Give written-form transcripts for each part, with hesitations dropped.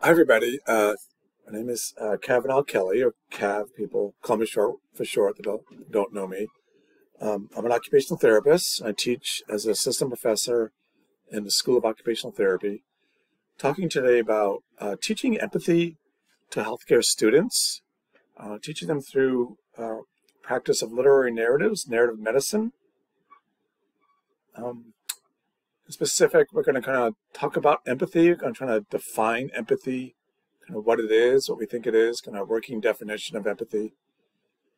Hi, everybody. My name is Kavanaugh Kelly, or Cav. People call me short for short that don't know me. I'm an occupational therapist. I teach as an assistant professor in the School of Occupational Therapy. Talking today about teaching empathy to healthcare students, teaching them through practice of literary narratives, narrative medicine. Um, in specific, we're going to kind of talk about empathy. We're going to try to define empathy, kind of what it is, what we think it is, kind of working definition of empathy.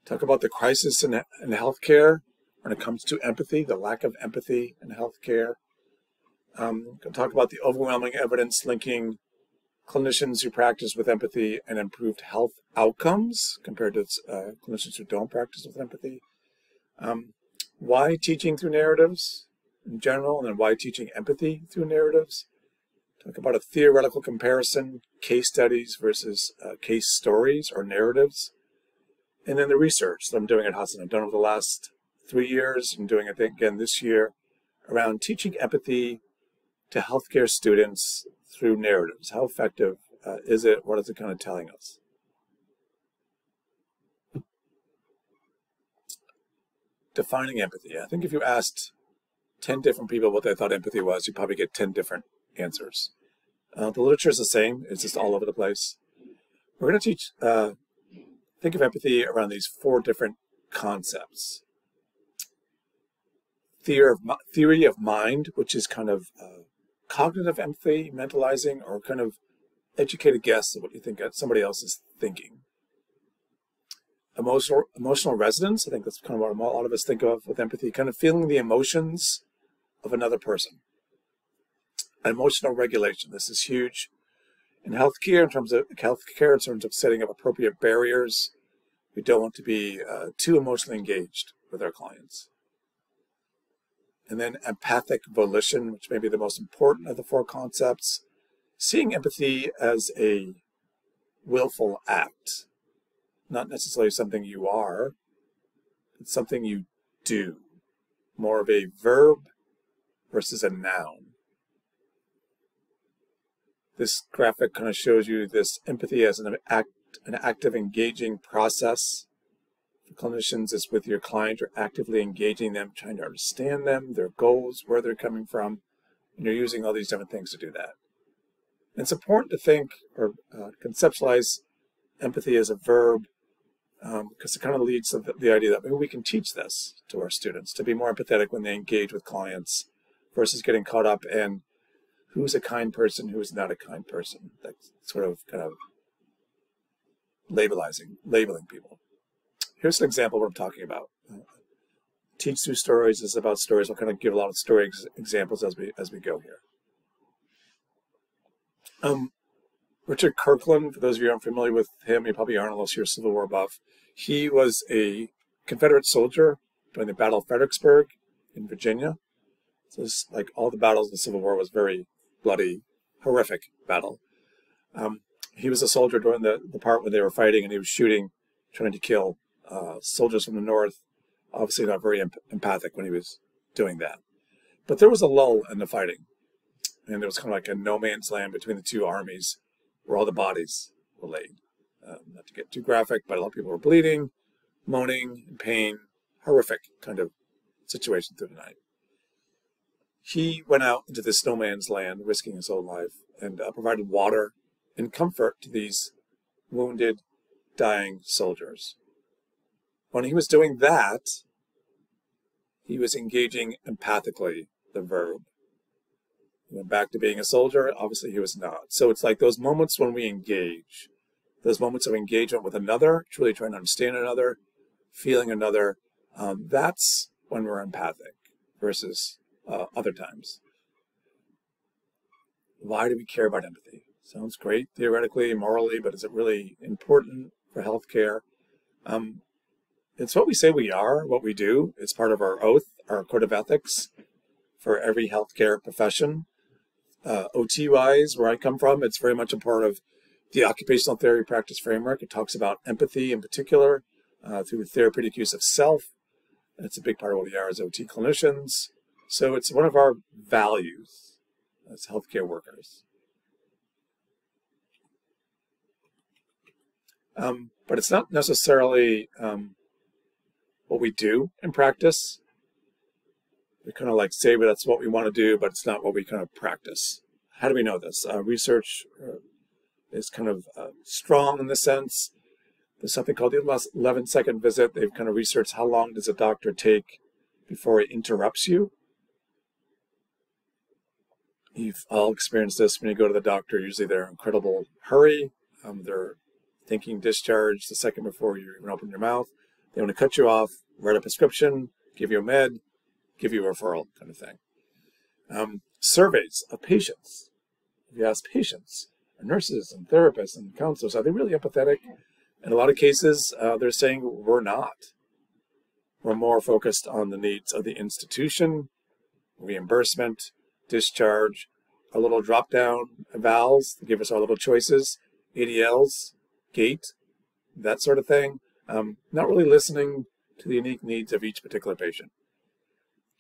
Talk about the crisis in healthcare when it comes to empathy, the lack of empathy in healthcare. Going to talk about the overwhelming evidence linking clinicians who practice with empathy and improved health outcomes compared to clinicians who don't practice with empathy. Why teaching through narratives in general, and then why teaching empathy through narratives. Talk about a theoretical comparison, case studies versus case stories or narratives. And then the research that I'm doing at Hudson. I've done over the last 3 years. I'm doing it again this year around teaching empathy to healthcare students through narratives. How effective is it? What is it kind of telling us? Defining empathy. I think if you asked 10 different people what they thought empathy was, you probably get 10 different answers. The literature is the same. It's just all over the place. We're going to think of empathy around these 4 different concepts. Theory of mind, which is kind of cognitive empathy, mentalizing, or kind of educated guess of what you think somebody else is thinking. Emotional resonance, I think that's kind of what a lot of us think of with empathy, kind of feeling the emotions of another person. Emotional regulation, this is huge in healthcare, in terms of setting up appropriate barriers. We don't want to be too emotionally engaged with our clients. And then empathic volition, which may be the most important of the 4 concepts, seeing empathy as a willful act, not necessarily something you are, it's something you do, more of a verb versus a noun. This graphic kind of shows you this empathy as an active, engaging process. For clinicians, it's with your client. You're actively engaging them, trying to understand them, their goals, where they're coming from, and you're using all these different things to do that. And it's important to think or conceptualize empathy as a verb because it kind of leads to the idea that maybe we can teach this to our students to be more empathetic when they engage with clients versus getting caught up in who's a kind person, who's not a kind person. That's sort of kind of labeling people. Here's an example of what I'm talking about. Teach through stories is about stories. I'll kind of give a lot of story examples as we go here. Richard Kirkland, for those of you who aren't familiar with him, you probably aren't unless you're a Civil War buff. He was a Confederate soldier during the Battle of Fredericksburg in Virginia. So this, like all the battles in the Civil War, was very bloody, horrific battle. He was a soldier during the part when they were fighting, and he was shooting, trying to kill soldiers from the North. Obviously not very empathic when he was doing that. But there was a lull in the fighting, and there was kind of like a no man's land between the 2 armies where all the bodies were laid. Not to get too graphic, but a lot of people were bleeding, moaning, in pain, horrific kind of situation through the night. He went out into this no man's land, risking his own life, and provided water and comfort to these wounded, dying soldiers. When he was doing that, he was engaging empathically, the verb. He went back to being a soldier. Obviously, he was not. So it's like those moments when we engage, those moments of engagement with another, truly trying to understand another, feeling another, that's when we're empathic versus other times. Why do we care about empathy? Sounds great theoretically, morally, but is it really important for healthcare? It's what we say we are, what we do. It's part of our oath, our code of ethics for every healthcare profession. OT-wise, where I come from, it's very much a part of the occupational therapy practice framework. It talks about empathy in particular through the therapeutic use of self. And it's a big part of what we are as OT clinicians. So it's one of our values as healthcare workers. But it's not necessarily what we do in practice. We kind of like say that's what we want to do, but it's not what we kind of practice. How do we know this? Research is kind of strong in the sense. There's something called the 11-second visit. They've kind of researched how long does a doctor take before he interrupts you. You've all experienced this when you go to the doctor. Usually they're in incredible hurry. They're thinking discharge the second before you even open your mouth. They want to cut you off, write a prescription, give you a med, give you a referral kind of thing. Surveys of patients. If you ask patients, nurses and therapists and counselors, are they really empathetic? In a lot of cases, they're saying we're not. We're more focused on the needs of the institution, reimbursement, discharge, our little drop-down valves that give us our little choices, ADLs, gait, that sort of thing. Not really listening to the unique needs of each particular patient.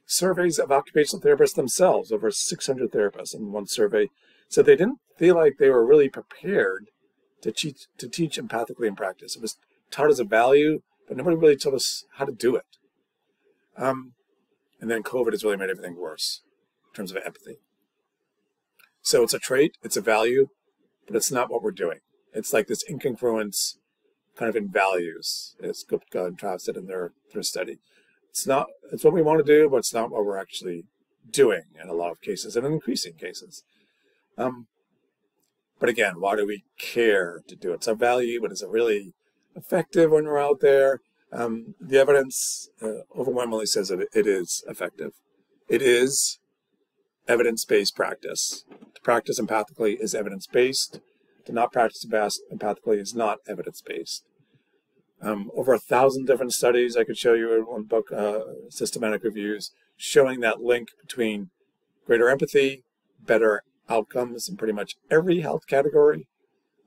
Surveys of occupational therapists themselves, over 600 therapists in one survey, said they didn't feel like they were really prepared to teach empathically in practice. It was taught as a value, but nobody really told us how to do it. And then COVID has really made everything worse in terms of empathy. So it's a trait, it's a value, but it's not what we're doing. It's like this incongruence kind of in values, as Gupta and Trav said in their study. It's what we want to do, but it's not what we're actually doing in a lot of cases, and in increasing cases. But again, why do we care to do it? It's a value, but is it really effective when we're out there? The evidence overwhelmingly says that it is effective. It is evidence-based practice. To practice empathically is evidence-based. To not practice empathically is not evidence-based. Over 1,000 different studies I could show you in one book, Systematic Reviews, showing that link between greater empathy, better outcomes in pretty much every health category.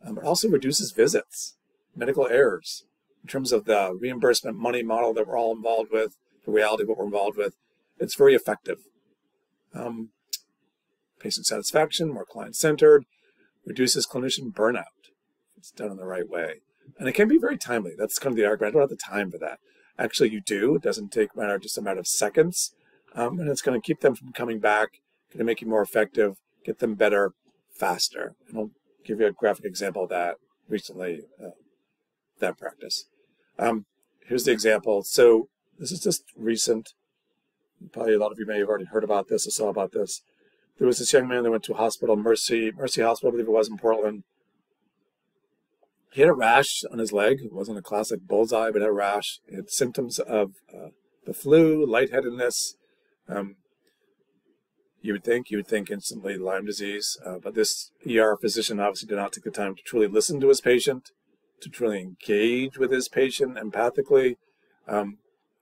It also reduces visits, medical errors, in terms of the reimbursement money model that we're all involved with, the reality of what we're involved with. It's very effective. Patient satisfaction, more client-centered, reduces clinician burnout. It's done in the right way. And it can be very timely. That's kind of the argument. I don't have the time for that. Actually, you do. It doesn't take just a matter of seconds. And it's going to keep them from coming back, going to make you more effective, get them better faster. And I'll give you a graphic example of that recently, that practice. Here's the example. So this is just recent. Probably a lot of you may have already heard about this or saw about this. There was this young man that went to a hospital, Mercy Hospital, I believe it was in Portland. He had a rash on his leg. It wasn't a classic bullseye, but a rash. He had symptoms of the flu, lightheadedness. You would think instantly Lyme disease, but this ER physician obviously did not take the time to truly listen to his patient, to truly engage with his patient empathically.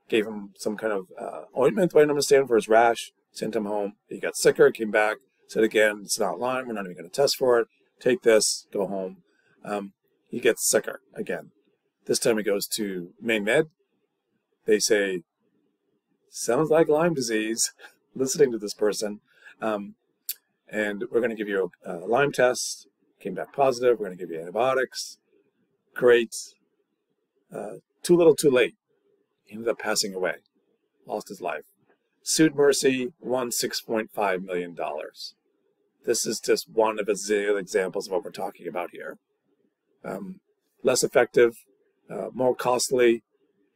Gave him some kind of ointment, I understand, for his rash, sent him home. He got sicker, came back, said again, it's not Lyme, we're not even going to test for it. Take this, go home. He gets sicker again. This time he goes to Maine Med. They say, sounds like Lyme disease, listening to this person. And we're going to give you a Lyme test. Came back positive. We're going to give you antibiotics. Great. Too little, too late. He ended up passing away. Lost his life. Sued Mercy, won $6.5 million. This is just one of a zillion examples of what we're talking about here. Less effective, more costly,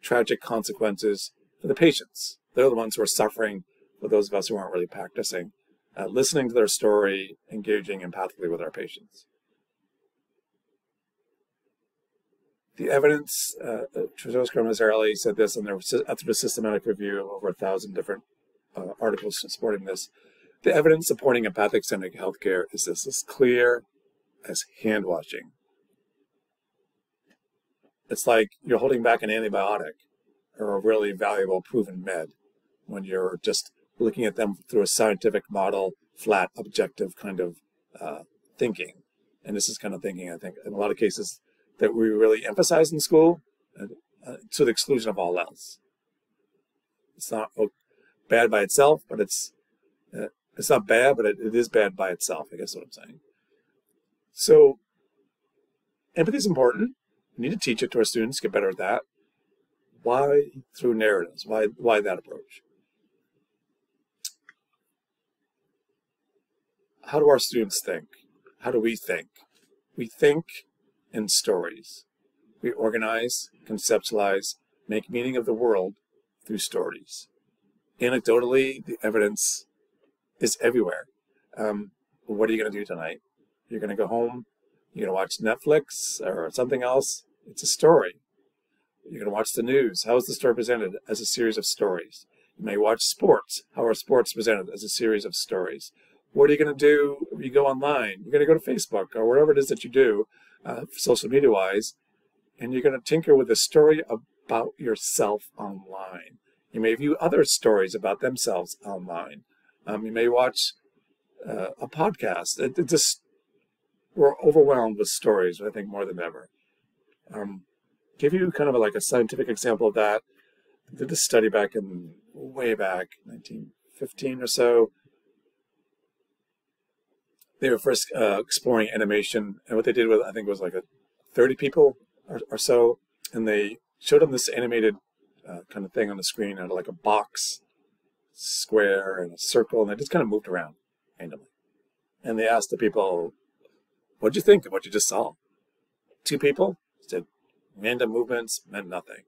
tragic consequences for the patients. They're the ones who are suffering, for those of us who aren't really practicing. Listening to their story, engaging empathically with our patients. The evidence, Trzoska Mazzarelli said this after the systematic review of over 1,000 different articles supporting this. The evidence supporting empathic-centric healthcare is as clear as hand washing. It's like you're holding back an antibiotic or a really valuable proven med when you're just looking at them through a scientific model, flat, objective kind of thinking. And this is kind of thinking, I think, in a lot of cases that we really emphasize in school to the exclusion of all else. It's not bad by itself, but it's not bad, but it is bad by itself, I guess is what I'm saying. So empathy is important. We need to teach it to our students, get better at that. Why through narratives? Why that approach? How do our students think? How do we think? We think in stories. We organize, conceptualize, make meaning of the world through stories. Anecdotally, the evidence is everywhere. What are you going to do tonight? You're going to go home, you're going to watch Netflix or something else. It's a story. You're going to watch the news. How is the story presented? As a series of stories. You may watch sports. How are sports presented? As a series of stories. What are you going to do when you go online? You're going to go to Facebook or whatever it is that you do, social media-wise, and you're going to tinker with a story about yourself online. You may view other stories about themselves online. You may watch a podcast. We're overwhelmed with stories, I think, more than ever. Give you kind of like a scientific example of that. I did this study way back, 1915 or so. They were first exploring animation, and what they did was, I think it was like 30 people or so, and they showed them this animated kind of thing on the screen, out of like a box, square, and a circle, and they just kind of moved around randomly. And they asked the people, what'd you think of what you just saw? 2 people said random movements meant nothing.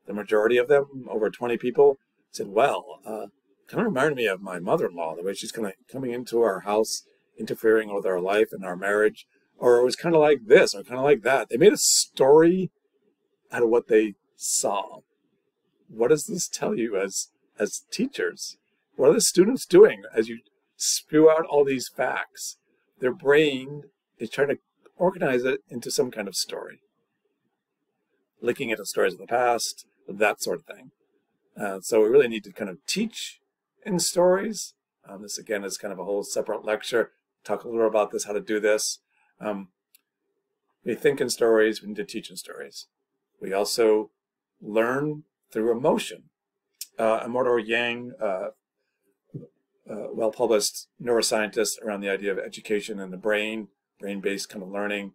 The majority of them, over 20 people, said, well, kind of reminded me of my mother-in-law, the way she's kind of coming into our house, interfering with our life and our marriage, or it was kind of like this, or kind of like that. They made a story out of what they saw. What does this tell you as teachers? What are the students doing as you spew out all these facts? Their brain is trying to organize it into some kind of story. Looking at the stories of the past, that sort of thing. So we really need to kind of teach in stories. This, again, is kind of a whole separate lecture. Talk a little about this, how to do this. We think in stories, we need to teach in stories. We also learn through emotion. Amorto Yang, well-published neuroscientist around the idea of education and the brain-based kind of learning.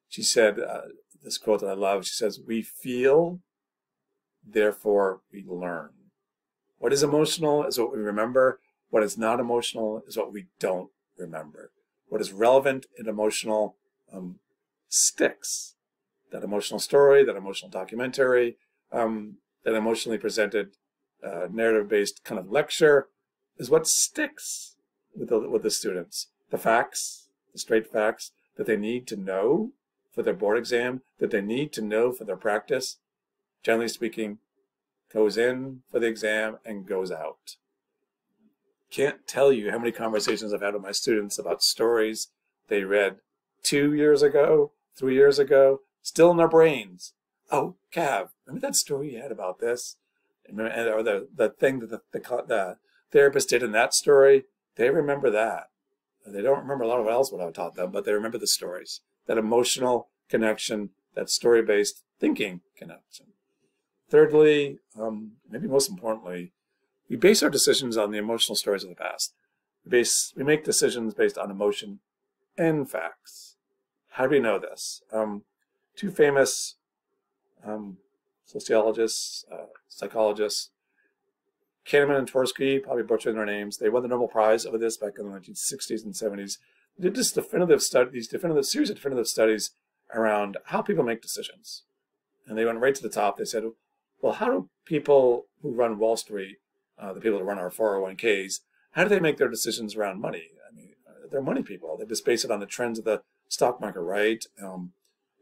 She said, this quote that I love, she says, we feel, therefore we learn. What is emotional is what we remember. What is not emotional is what we don't remember. What is relevant and emotional sticks. That emotional story, that emotional documentary, that emotionally presented narrative-based kind of lecture is what sticks with the students. The facts, the straight facts that they need to know for their board exam, that they need to know for their practice, generally speaking, goes in for the exam and goes out. Can't tell you how many conversations I've had with my students about stories they read 2 years ago, 3 years ago, still in their brains. Oh, Cav, remember that story you had about this? Or the thing that the therapist did in that story? They remember that. They don't remember a lot of what else what I taught them, but they remember the stories. That emotional connection, that story-based thinking connection. Thirdly, maybe most importantly, we base our decisions on the emotional stories of the past. We make decisions based on emotion and facts. How do we know this? 2 famous sociologists, psychologists, Kahneman and Tversky, probably butchering their names. They won the Nobel Prize over this back in the 1960s and 70s. They did this series of definitive studies around how people make decisions. And they went right to the top. They said, well, how do people who run Wall Street, the people that run our 401ks, how do they make their decisions around money? I mean, they're money people. They just base it on the trends of the stock market, right?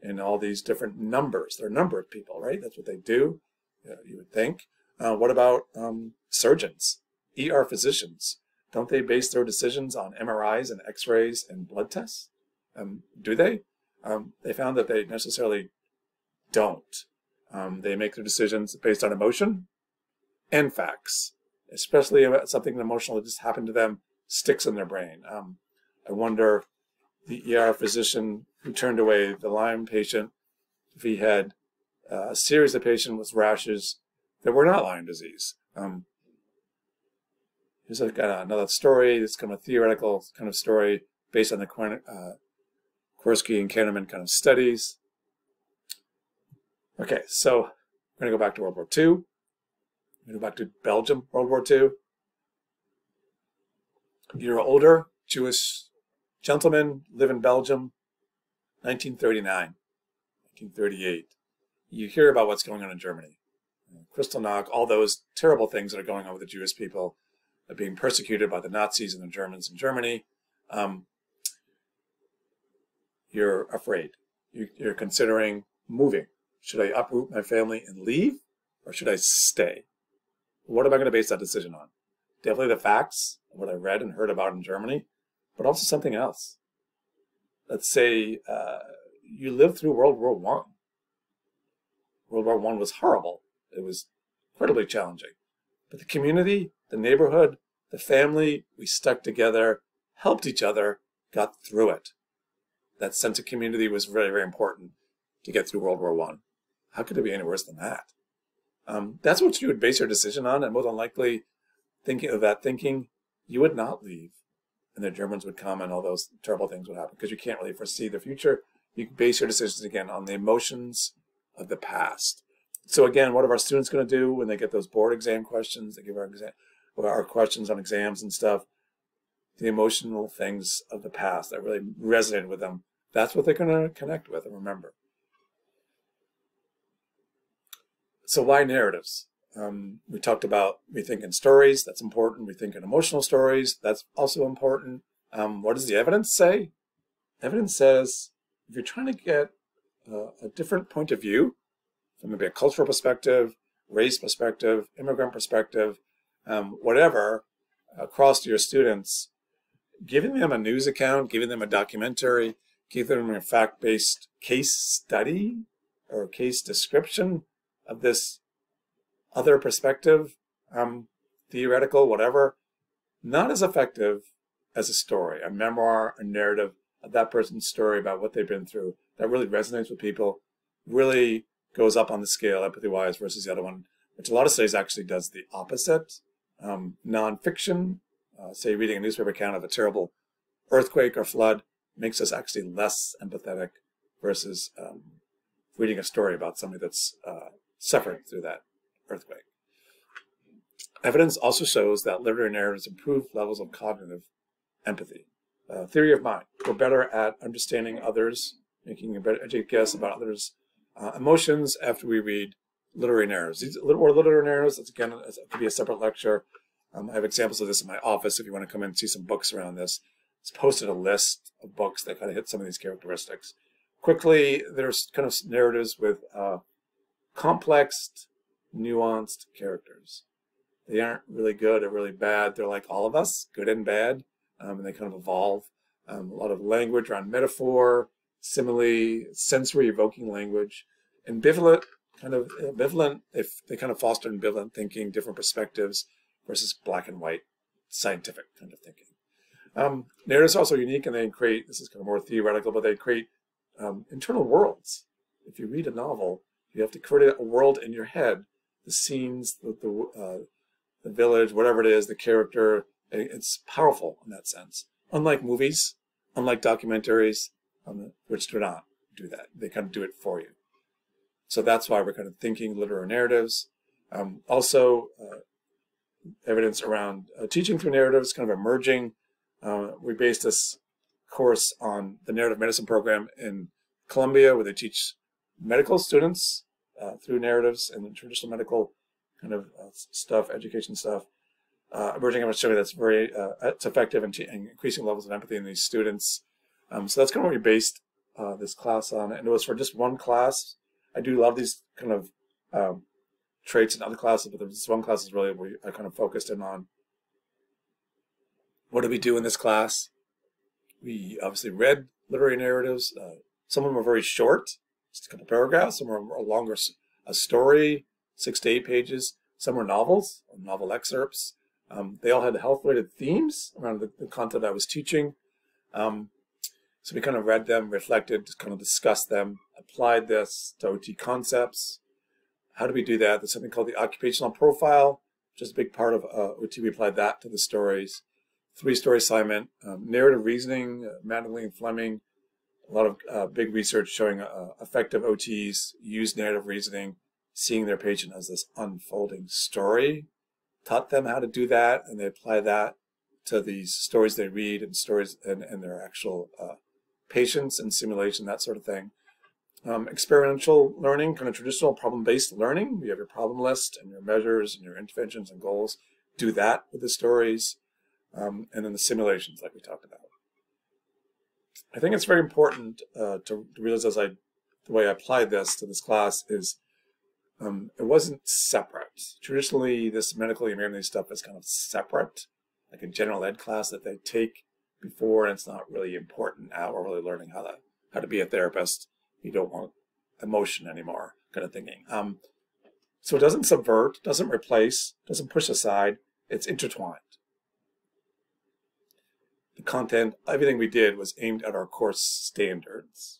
And all these different numbers. They're number of people, right? That's what they do, you would think. What about surgeons, ER physicians? Don't they base their decisions on MRIs and X-rays and blood tests? Do they? They found that they necessarily don't. They make their decisions based on emotion and facts, especially about something emotional that just happened to them, sticks in their brain. I wonder, the ER physician who turned away the Lyme patient, if he had a series of patients with rashes that were not Lyme disease. Here's another story. It's kind of a theoretical kind of story based on the Tversky and Kahneman kind of studies. Okay, so we're going to go back to World War II. We're going to go back to Belgium, World War II. You're an older Jewish gentleman, live in Belgium, 1939, 1938. You hear about what's going on in Germany. Kristallnacht, all those terrible things that are going on with the Jewish people, being persecuted by the Nazis and the Germans in Germany. You're afraid. You're considering moving. Should I uproot my family and leave, or should I stay? What am I going to base that decision on? Definitely the facts, what I read and heard about in Germany, but also something else. Let's say you lived through World War I. World War I was horrible. It was incredibly challenging. But the community, the neighborhood, the family, we stuck together, helped each other, got through it. That sense of community was very, very important to get through World War I. How could it be any worse than that? That's what you would base your decision on, and more than likely, thinking of that thinking, you would not leave, and the Germans would come and all those terrible things would happen, because you can't really foresee the future. You base your decisions, again, on the emotions of the past. So again, what are our students going to do when they get those board exam questions? They give our questions on exams and stuff. The emotional things of the past that really resonated with them. That's what they're going to connect with and remember. So why narratives? We talked about we think in stories. That's important. We think in emotional stories. That's also important. What does the evidence say? Evidence says if you're trying to get a different point of view, from maybe a cultural perspective, race perspective, immigrant perspective, whatever, across to your students, giving them a news account, giving them a documentary, giving them a fact-based case study or case description of this other perspective, theoretical, whatever, not as effective as a story, a memoir, a narrative of that person's story about what they've been through that really resonates with people, really goes up on the scale empathy-wise versus the other one, which a lot of studies actually does the opposite. Nonfiction, say reading a newspaper account of a terrible earthquake or flood, makes us actually less empathetic versus reading a story about somebody that's suffered through that earthquake. Evidence also shows that literary narratives improve levels of cognitive empathy. Theory of mind. We're better at understanding others, making a better educated guess about others' emotions after we read literary narratives. These literary narratives, that's again, it could be a separate lecture. I have examples of this in my office if you want to come in and see some books around this. It's posted a list of books that kind of hit some of these characteristics. Quickly, there's kind of narratives with complex, nuanced characters. They aren't really good or really bad. They're like all of us, good and bad, and they kind of evolve. A lot of language around metaphor, simile, sensory evoking language. Ambivalent, if they kind of foster ambivalent thinking, different perspectives versus black and white, scientific kind of thinking. Narratives are also unique, and they create, this is kind of more theoretical, but they create internal worlds. If you read a novel, you have to create a world in your head, the scenes, the village, whatever it is, the character. It's powerful in that sense. Unlike movies, unlike documentaries, which do not do that. They kind of do it for you. So that's why we're kind of thinking literary narratives. Also, evidence around teaching through narratives, kind of emerging. We based this course on the narrative medicine program in Columbia, where they teach medical students through narratives and traditional medical kind of stuff, education stuff. Emerging, I'm going to show you that's very it's effective in increasing levels of empathy in these students. So that's kind of what we based this class on, and it was for just one class. I do love these kind of traits in other classes, but this one class is really where I kind of focused in on. What did we do in this class? We obviously read literary narratives. Some of them were very short, just a couple paragraphs. Some were longer, a story, 6 to 8 pages. Some were novels, or novel excerpts. They all had health-related themes around the content I was teaching. So we kind of read them, reflected, kind of discussed them, applied this to OT concepts. How do we do that? There's something called the occupational profile, which is a big part of OT. We applied that to the stories. 3-story assignment, narrative reasoning, Magdalene Fleming, A lot of big research showing effective OTs use narrative reasoning, seeing their patient as this unfolding story, taught them how to do that, and they apply that to these stories they read and stories and their actual patients and simulation, that sort of thing. Experiential learning, kind of traditional problem-based learning. You have your problem list and your measures and your interventions and goals. Do that with the stories. And then the simulations like we talked about. I think it's very important to realize the way I applied this to this class is it wasn't separate. Traditionally, this medical humanity stuff is kind of separate, like a general ed class that they take before, and it's not really important now. We're really learning how to be a therapist. You don't want emotion anymore, kind of thinking. So it doesn't subvert, doesn't replace, doesn't push aside. It's intertwined. The content, everything we did was aimed at our course standards.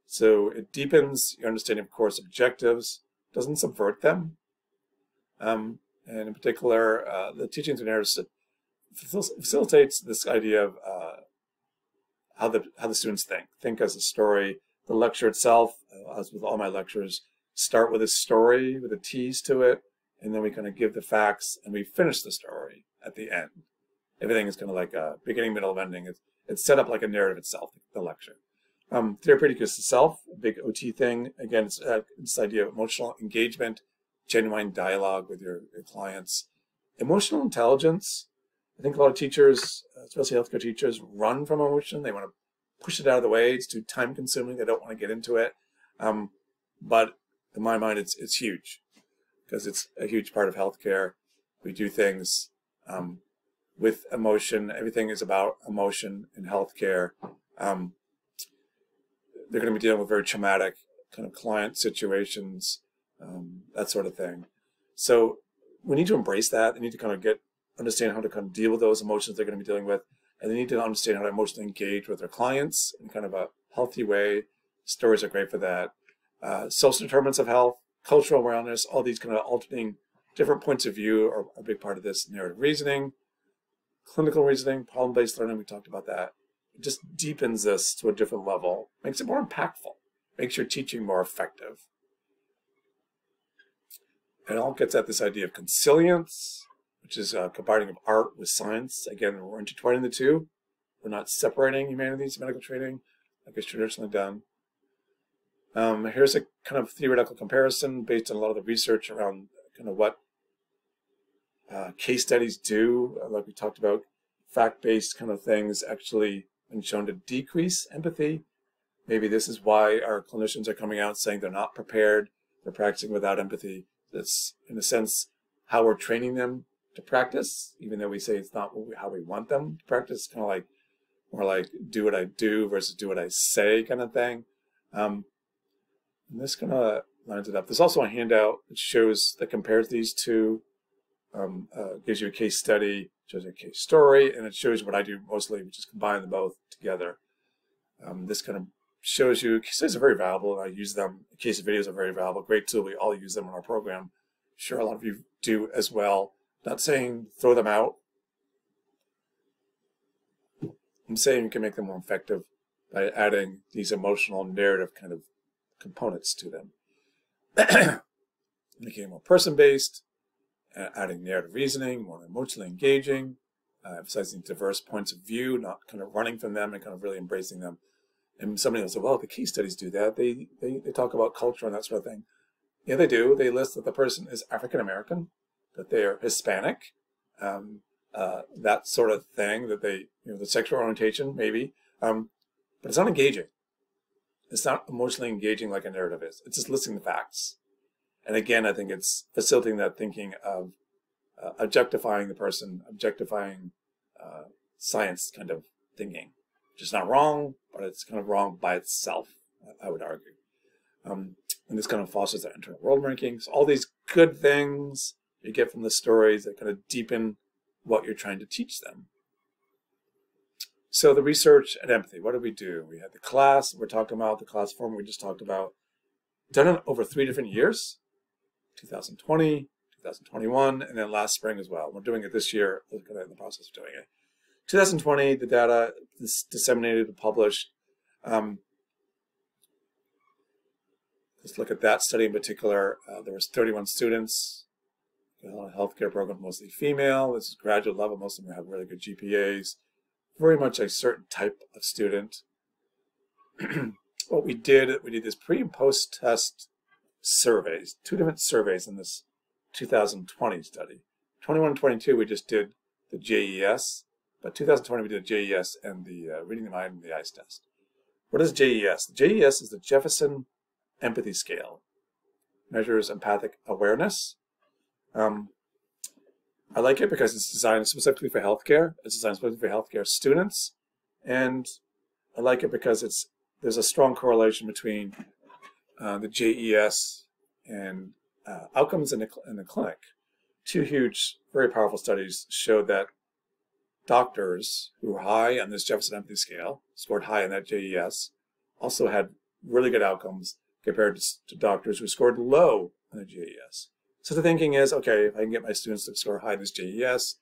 So it deepens your understanding of course objectives, doesn't subvert them. And in particular, the teaching through narrative facilitates this idea of how the students think as a story. The lecture itself, as with all my lectures, start with a story with a tease to it, and then we kind of give the facts, and we finish the story at the end. Everything is kind of like a beginning, middle, ending. It's set up like a narrative itself, the lecture. Therapeuticus itself, a big OT thing. Again, it's this idea of emotional engagement, genuine dialogue with your clients. Emotional intelligence. I think a lot of teachers, especially healthcare teachers, run from emotion. They want to push it out of the way. It's too time consuming. They don't want to get into it. But in my mind, it's huge because it's a huge part of healthcare. We do things with emotion. Everything is about emotion in healthcare. They're going to be dealing with very traumatic kind of client situations, that sort of thing. So we need to embrace that. They need to kind of understand how to kind of deal with those emotions they're going to be dealing with. And they need to understand how to emotionally engage with their clients in kind of a healthy way. Stories are great for that. Social determinants of health, cultural awareness, all these kind of alternating different points of view are a big part of this narrative reasoning. Clinical reasoning, problem-based learning, we talked about that. It just deepens this to a different level, makes it more impactful, makes your teaching more effective. It all gets at this idea of consilience, which is a combining of art with science. Again, we're intertwining the two. We're not separating humanities and medical training like it's traditionally done. Here's a kind of theoretical comparison based on a lot of the research around kind of what case studies do, like we talked about, fact-based kind of things actually been shown to decrease empathy. Maybe this is why our clinicians are coming out saying they're not prepared, they're practicing without empathy. That's, in a sense, how we're training them to practice, even though we say it's not how we want them to practice, kind of like more like do what I do versus do what I say kind of thing. And this kind of lines it up. There's also a handout that compares these two, gives you a case study, shows you a case story, and it shows what I do mostly, which is combine them both together. This kind of shows you, case studies are very valuable, and I use them. Case videos are very valuable, great tool, we all use them in our program. Sure, a lot of you do as well. Not saying throw them out. I'm saying you can make them more effective by adding these emotional narrative kind of components to them. Making it more person-based, adding narrative reasoning, more emotionally engaging, emphasizing diverse points of view, not kind of running from them and kind of really embracing them. And somebody will say, well, the case studies do that. They talk about culture and that sort of thing. Yeah, they do. They list that the person is African-American, that they are Hispanic, that sort of thing, that they, the sexual orientation, maybe. But it's not engaging. It's not emotionally engaging like a narrative is. It's just listing the facts. And again, I think it's facilitating that thinking of objectifying the person, objectifying science kind of thinking. Which is not wrong, but it's kind of wrong by itself, I would argue. And this kind of fosters that internal world rankings. All these good things you get from the stories that kind of deepen what you're trying to teach them. So the research and empathy, what did we do? We had the class, we're talking about the class form we just talked about, done it over 3 different years, 2020, 2021, and then last spring as well. We're doing it this year, we're kind of in the process of doing it. 2020, the data is disseminated and published. Let's look at that study in particular. There was 31 students, a healthcare program, mostly female. This is graduate level. Most of them have really good GPAs. Very much a certain type of student. What we did this pre and post test surveys, 2 different surveys in this 2020 study. 21 and 22 we just did the JES, but 2020 we did the JES and the reading the mind and the ICE test. What is JES? The JES is the Jefferson Empathy Scale. Measures empathic awareness. I like it because it's designed specifically for healthcare. It's designed specifically for healthcare students, and I like it because there's a strong correlation between the JES and outcomes in the clinic. 2 huge, very powerful studies showed that doctors who were high on this Jefferson Empathy Scale, scored high in that JES, also had really good outcomes compared to doctors who scored low on the JES. So the thinking is, okay, if I can get my students to score high in this JES,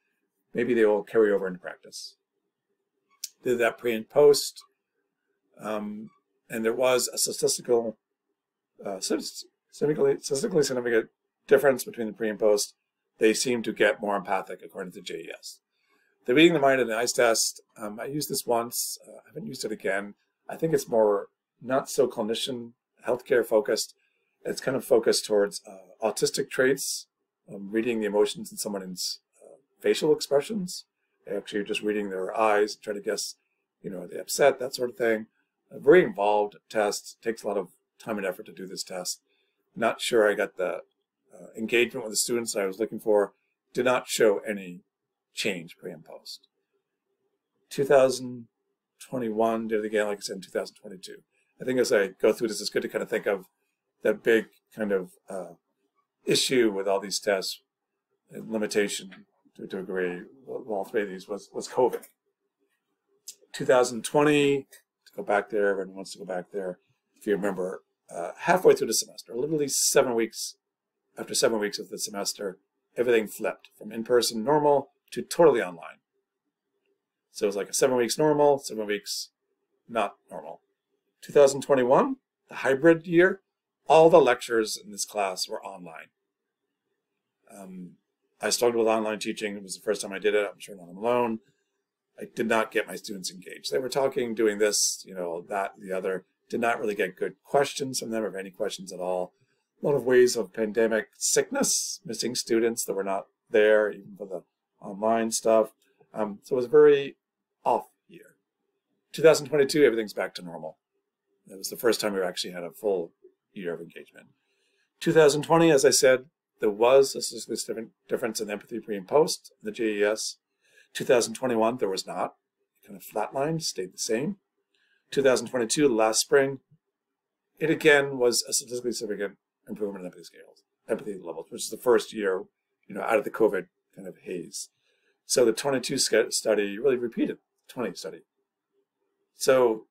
maybe they will carry over into practice. Did that pre and post, and there was a statistically significant difference between the pre and post. They seem to get more empathic according to JES. The reading the mind and the ICE test, I used this once. I haven't used it again. I think it's more not so clinician, healthcare focused. It's kind of focused towards autistic traits, reading the emotions in someone's facial expressions. Actually, just reading their eyes, try to guess, are they upset, that sort of thing. A very involved test. Takes a lot of time and effort to do this test. Not sure I got the engagement with the students I was looking for. Did not show any change pre and post. 2021 did it again, like I said, in 2022. I think as I go through this, it's good to kind of think of that big kind of issue with all these tests and limitation to a degree. All 3 of these was COVID. 2020, to go back there, everyone wants to go back there. If you remember, halfway through the semester, literally 7 weeks, after 7 weeks of the semester, everything flipped from in-person normal to totally online. So it was like a 7 weeks normal, 7 weeks not normal. 2021, the hybrid year, all the lectures in this class were online. I struggled with online teaching. It was the first time I did it. I'm sure not alone. I did not get my students engaged. They were talking, doing this, that, the other. Did not really get good questions from them, or any questions at all. A lot of ways of pandemic sickness, missing students that were not there, even for the online stuff. So it was a very off year. 2022, everything's back to normal. It was the first time we actually had a full year of engagement. 2020, as I said, there was a significant difference in empathy pre and post, the JES. 2021, there was not. It kind of flatlined, stayed the same. 2022, last spring, it again was a statistically significant improvement in empathy scales, empathy levels, which is the first year, out of the COVID kind of haze. So the 22 study really repeated the 20 study. So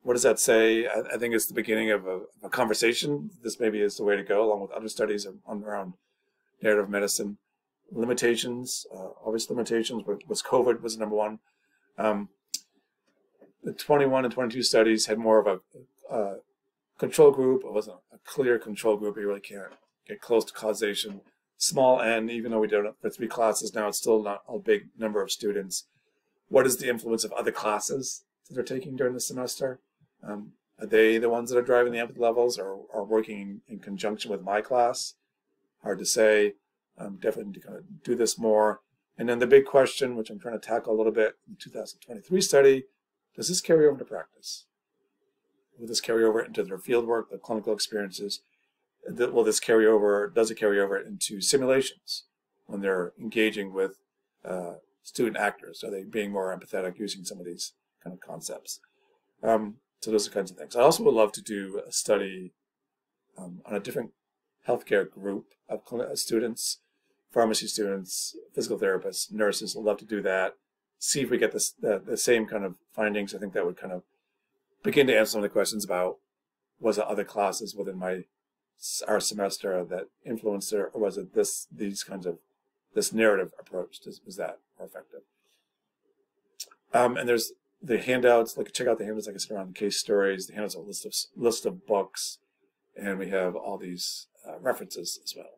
what does that say? I think it's the beginning of a conversation. This maybe is the way to go, along with other studies around narrative medicine. Limitations, obvious limitations, was COVID was number one. The 21 and 22 studies had more of a control group. It wasn't a clear control group. You really can't get close to causation. Small n, even though we did it for 3 classes now, it's still not a big number of students. What is the influence of other classes that they're taking during the semester? Are they the ones that are driving the empathy levels, or are working in conjunction with my class? Hard to say. Definitely need to kind of do this more. And then the big question, which I'm trying to tackle a little bit in the 2023 study, does this carry over to practice? Will this carry over into their field work, the clinical experiences? Will this carry over, does it carry over into simulations when they're engaging with student actors? Are they being more empathetic using some of these kind of concepts? So those are kinds of things. I also would love to do a study on a different healthcare group of students, pharmacy students, physical therapists, nurses. I'd love to do that. See if we get the same kind of findings. I think that would kind of begin to answer some of the questions about, was it other classes within our semester that influenced it, or was it this narrative approach? Was that more effective? And there's the handouts. Check out the handouts, like I said, around the case stories. The handouts are a list of books. and we have all these references as well.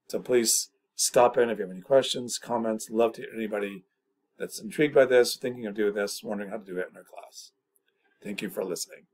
So please stop in if you have any questions, comments. Love to hear anybody that's intrigued by this, thinking of doing this, wondering how to do it in our class. Thank you for listening.